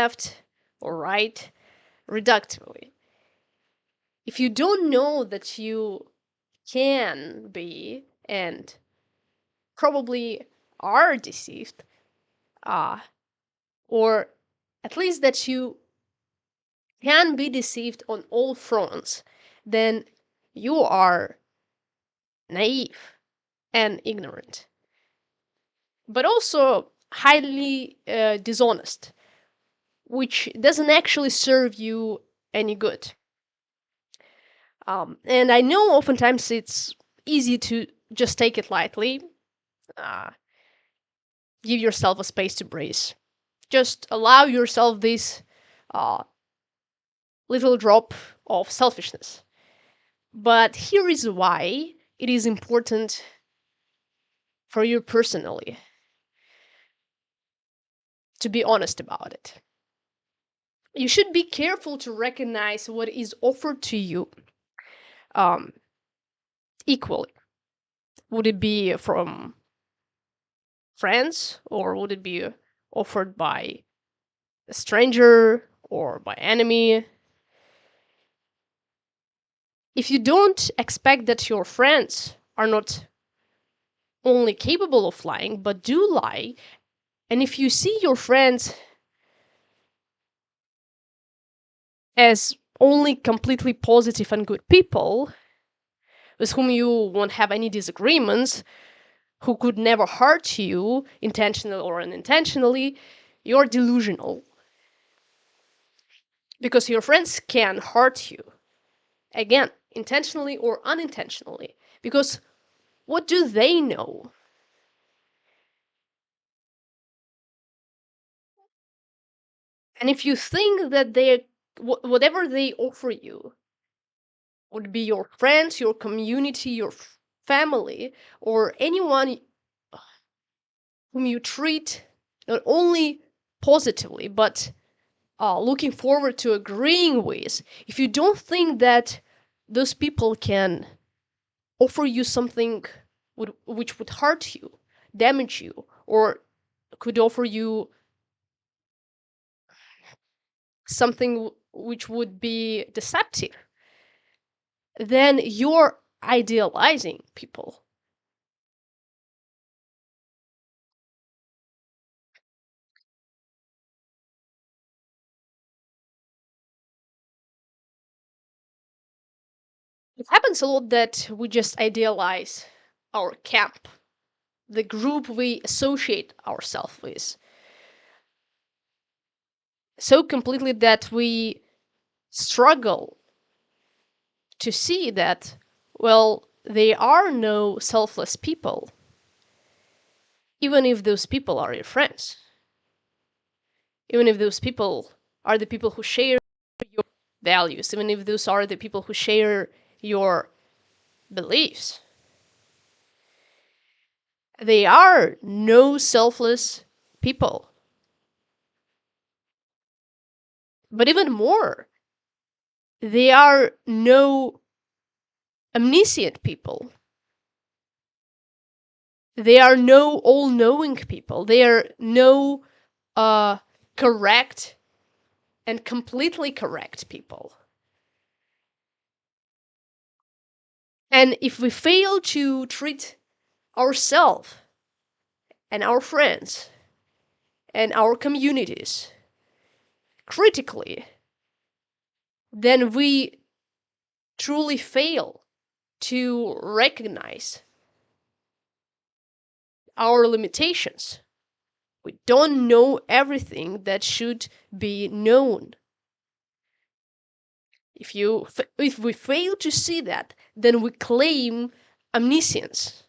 left or right reductively. If you don't know that you can be and probably are deceived, or at least that you can be deceived on all fronts, then you are naive and ignorant, but also highly dishonest, which doesn't actually serve you any good. And I know oftentimes it's easy to just take it lightly, uh, give yourself a space to breathe. Just allow yourself this uh, little drop of selfishness. But here is why it is important for you personally to be honest about it. You should be careful to recognize what is offered to you um, equally. Would it be from friends, or would it be offered by a stranger or by enemy? If you don't expect that your friends are not only capable of lying but do lie, and if you see your friends as only completely positive and good people with whom you won't have any disagreements, who could never hurt you intentionally or unintentionally, you're delusional. Because your friends can hurt you, again, intentionally or unintentionally. Because what do they know? And if you think that whatever they offer you would be your friends, your community, your family, or anyone whom you treat not only positively but looking forward to agreeing with, if you don't think that those people can offer you something which would hurt you, damage you, or could offer you something which would be deceptive, then you're idealizing people. It happens a lot that we just idealize our camp, the group we associate ourselves with, so completely that we struggle to see that, well, there are no selfless people, even if those people are your friends, even if those people are the people who share your values, even if those are the people who share your beliefs. They are no selfless people. But even more, they are no omniscient people. They are no all-knowing people. They are no correct and completely correct people. And if we fail to treat ourselves and our friends and our communities critically, then we truly fail to recognize our limitations. We don't know everything that should be known. If we fail to see that, then we claim omniscience.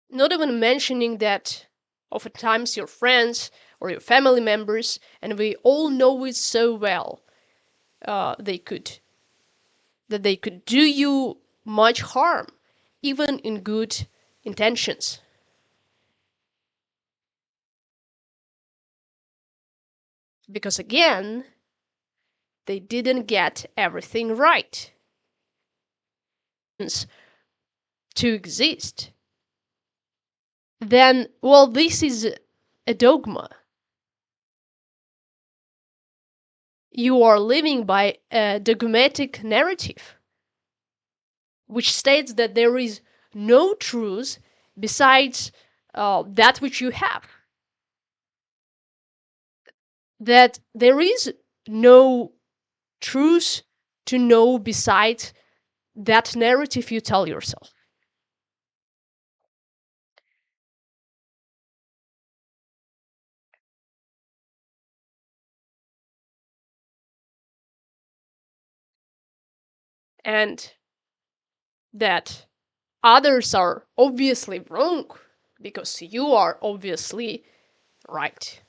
Not even mentioning that oftentimes your friends or your family members, and we all know it so well, they could that they could do you much harm, even in good intentions. Because again, they didn't get everything right. to exist, then, well, this is a dogma. You are living by a dogmatic narrative, which states that there is no truth besides that which you have, that there is no truth to know besides that narrative you tell yourself. And that others are obviously wrong because you are obviously right.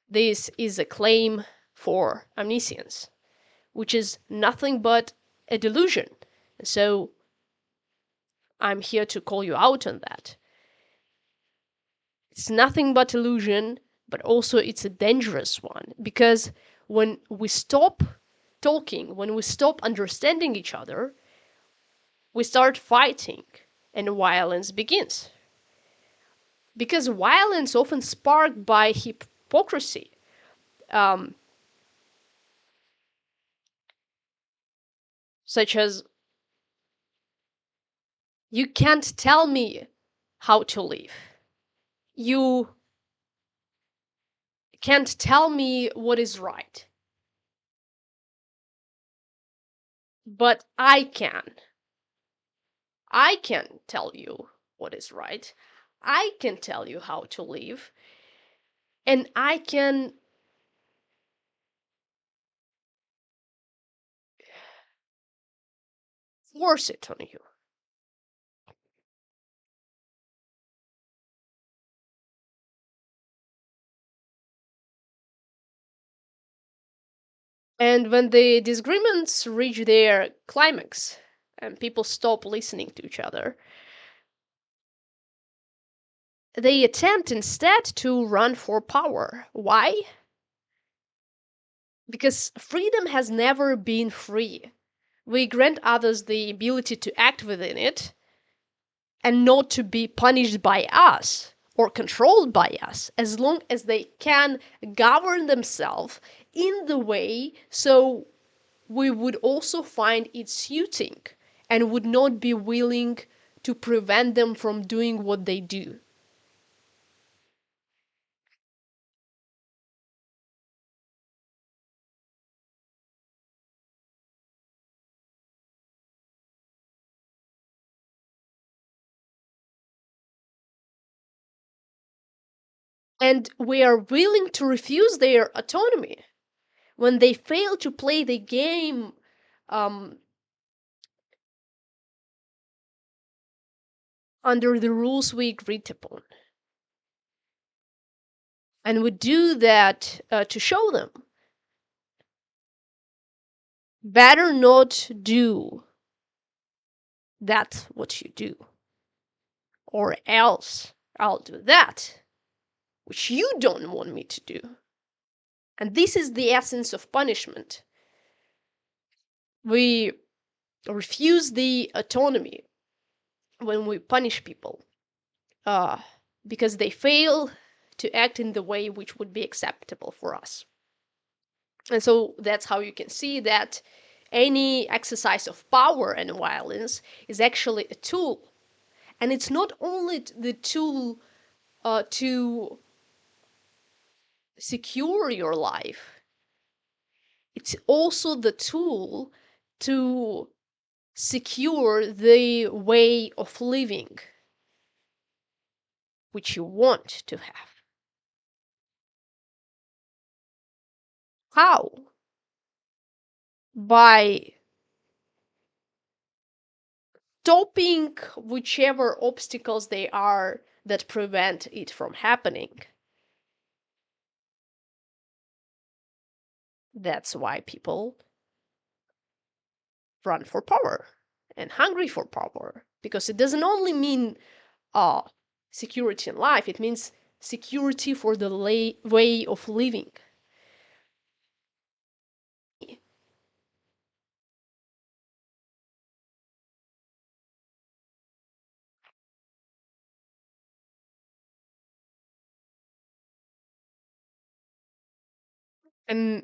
This is a claim for omniscience, which is nothing but a delusion. So I'm here to call you out on that. It's nothing but illusion, but also it's a dangerous one, because when we stop talking, when we stop understanding each other, we start fighting and violence begins. Because violence often sparked by hypocrisy. Um, Such as, you can't tell me how to live. You can't tell me what is right. But I can. I can tell you what is right. I can tell you how to live. And I can force it on you. And when the disagreements reach their climax and people stop listening to each other, they attempt instead to run for power. Why? Because freedom has never been free. We grant others the ability to act within it and not to be punished by us or controlled by us, as long as they can govern themselves in the way so we would also find it suiting and would not be willing to prevent them from doing what they do. And we are willing to refuse their autonomy when they fail to play the game um, under the rules we agreed upon. And we do that to show them better not do that what you do, or else I'll do that which you don't want me to do. And this is the essence of punishment. We refuse the autonomy when we punish people uh, because they fail to act in the way which would be acceptable for us. And so that's how you can see that any exercise of power and violence is actually a tool. And it's not only the tool to secure your life, it's also the tool to secure the way of living which you want to have. How? By stopping whichever obstacles they are that prevent it from happening. That's why people run for power and hungry for power, because it doesn't only mean uh, security in life, it means security for the way of living. And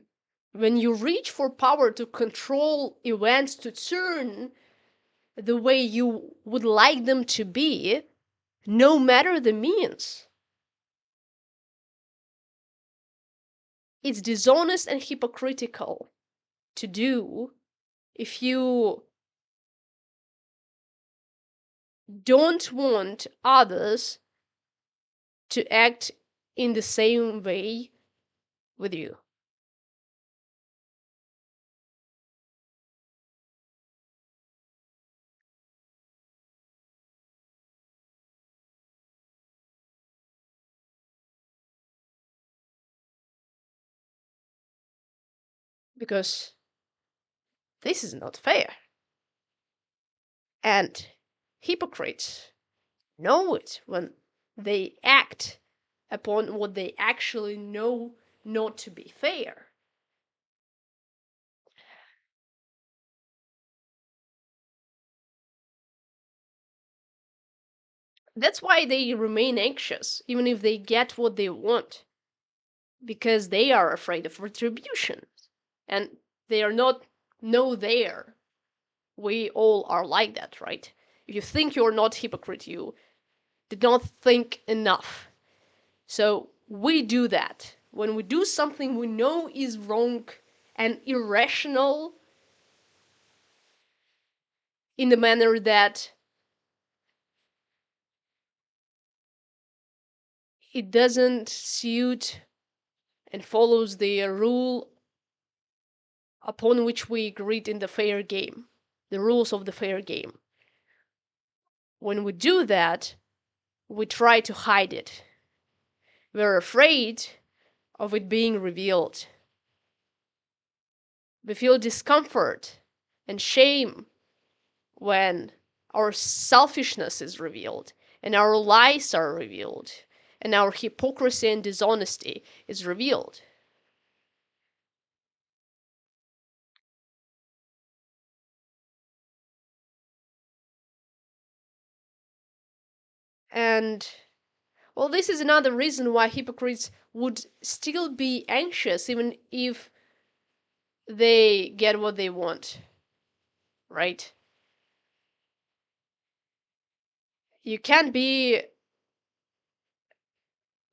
when you reach for power to control events to turn the way you would like them to be, no matter the means, it's dishonest and hypocritical to do if you don't want others to act in the same way with you. Because this is not fair. And hypocrites know it when they act upon what they actually know not to be fair. That's why they remain anxious, even if they get what they want, because they are afraid of retribution. And they are not no there. We all are like that, right? If you think you're not hypocrite, you did not think enough. So we do that. When we do something we know is wrong and irrational in the manner that it doesn't suit and follows the rule upon which we agreed in the fair game, the rules of the fair game. When we do that, we try to hide it. We're afraid of it being revealed. We feel discomfort and shame when our selfishness is revealed and our lies are revealed and our hypocrisy and dishonesty is revealed. And well, this is another reason why hypocrites would still be anxious even if they get what they want, right? You can't be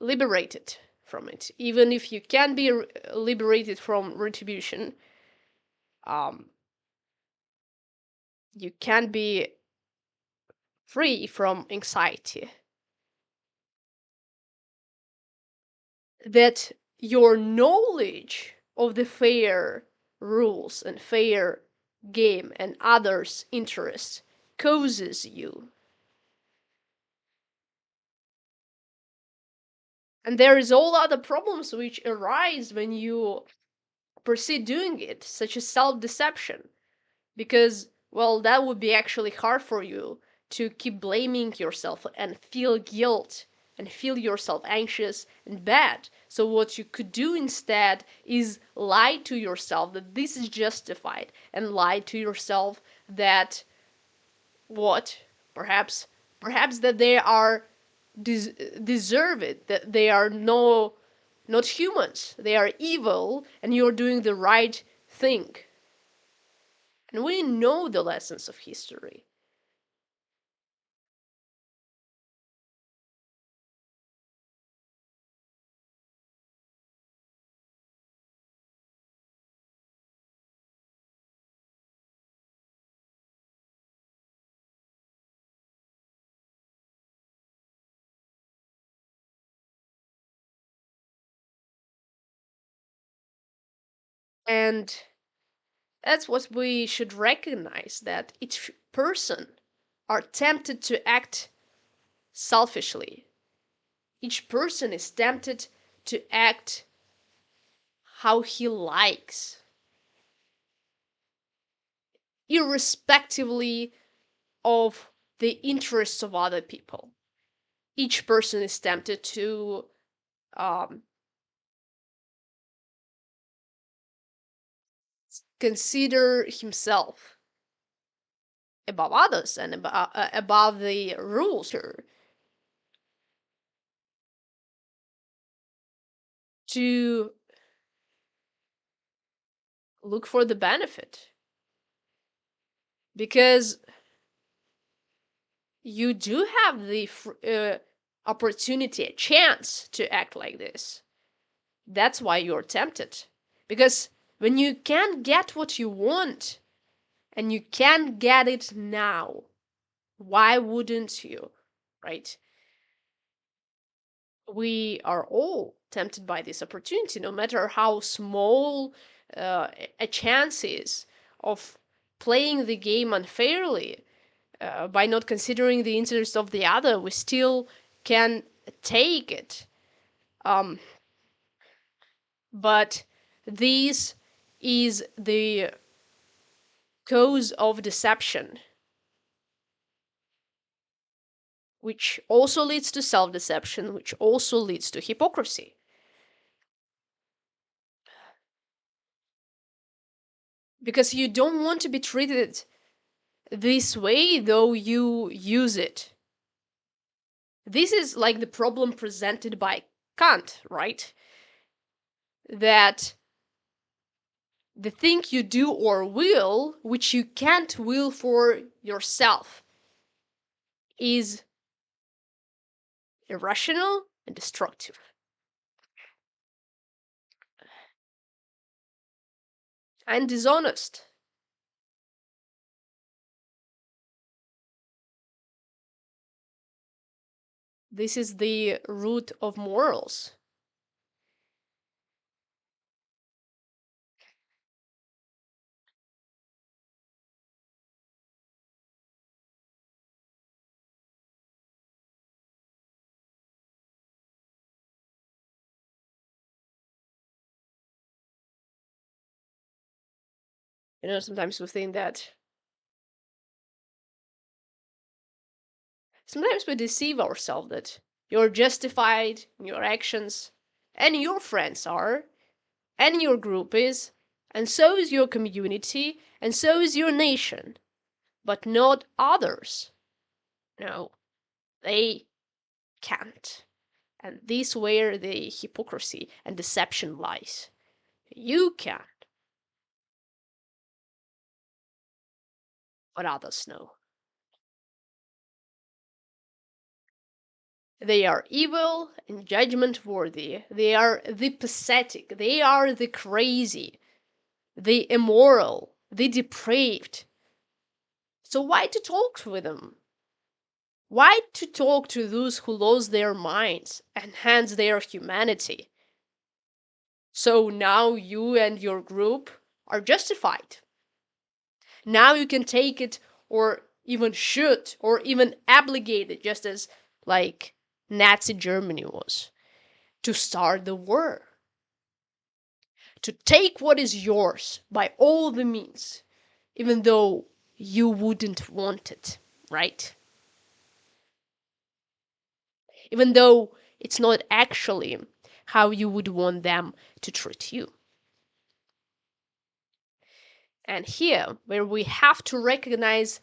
liberated from it. Even if you can be liberated from retribution, um, you can't be free from anxiety. That your knowledge of the fair rules and fair game and others' interests causes you. And there is all other problems which arise when you proceed doing it, such as self-deception. Because, well, that would be actually hard for you to keep blaming yourself and feel guilt and feel yourself anxious and bad. So what you could do instead is lie to yourself that this is justified and lie to yourself that what perhaps that they are deserve it, that they are no not humans, they are evil and you're doing the right thing. And we know the lessons of history. And that's what we should recognize, that each person are tempted to act selfishly. Each person is tempted to act how he likes, irrespectively of the interests of other people. Each person is tempted to um, consider himself above others and above the rules to look for the benefit, because you do have the opportunity, a chance to act like this. That's why you're tempted. Because when you can't get what you want, and you can't get it now, why wouldn't you? Right? We are all tempted by this opportunity, no matter how small a chance is of playing the game unfairly, by not considering the interest of the other. We still can take it. Um, but this is the cause of deception, which also leads to self deception, which also leads to hypocrisy. Because you don't want to be treated this way, though you use it. This is like the problem presented by Kant, right? That the thing you do or will, which you can't will for yourself, is irrational and destructive and dishonest. This is the root of morals. Sometimes we think that, sometimes we deceive ourselves that you're justified in your actions, and your friends are, and your group is, and so is your community, and so is your nation, but not others. No, they can't. And this where the hypocrisy and deception lies. You can, but others know. They are evil and judgment worthy. They are the pathetic. They are the crazy, the immoral, the depraved. So why to talk with them? Why to talk to those who lose their minds and hence their humanity? So now you and your group are justified. Now you can take it, or even should, or even obligate it, just as like Nazi Germany was, to start the war, to take what is yours by all the means, even though you wouldn't want it, right? Even though it's not actually how you would want them to treat you. And here, where we have to recognize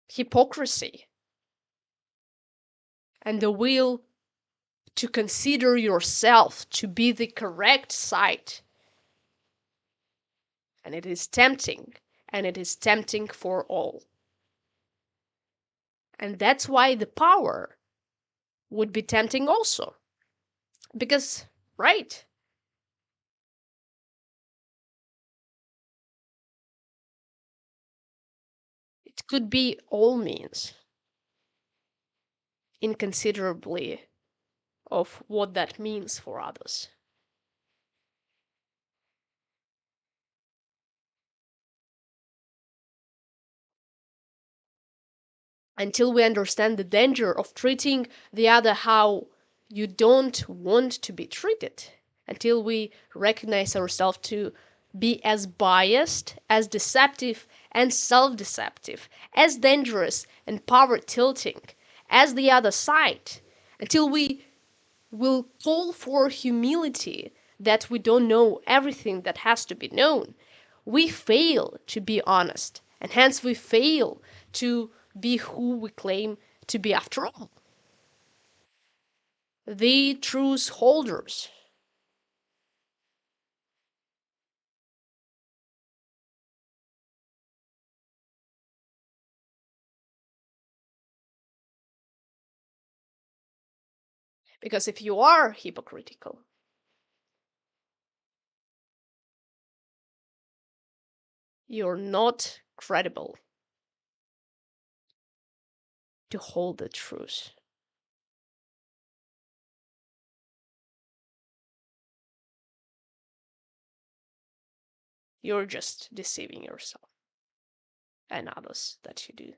hypocrisy and the will to consider yourself to be the correct side. And it is tempting, and it is tempting for all. And that's why the power would be tempting also. Because, right, it could be all means inconsiderably of what that means for others. Until we understand the danger of treating the other how you don't want to be treated, until we recognize ourselves to be as biased, as deceptive and self deceptive, as dangerous and power tilting as the other side, until we will call for humility that we don't know everything that has to be known, we fail to be honest, and hence we fail to be who we claim to be after all, the truth holders. Because if you are hypocritical, you're not credible to hold the truth. You're just deceiving yourself and others that you do.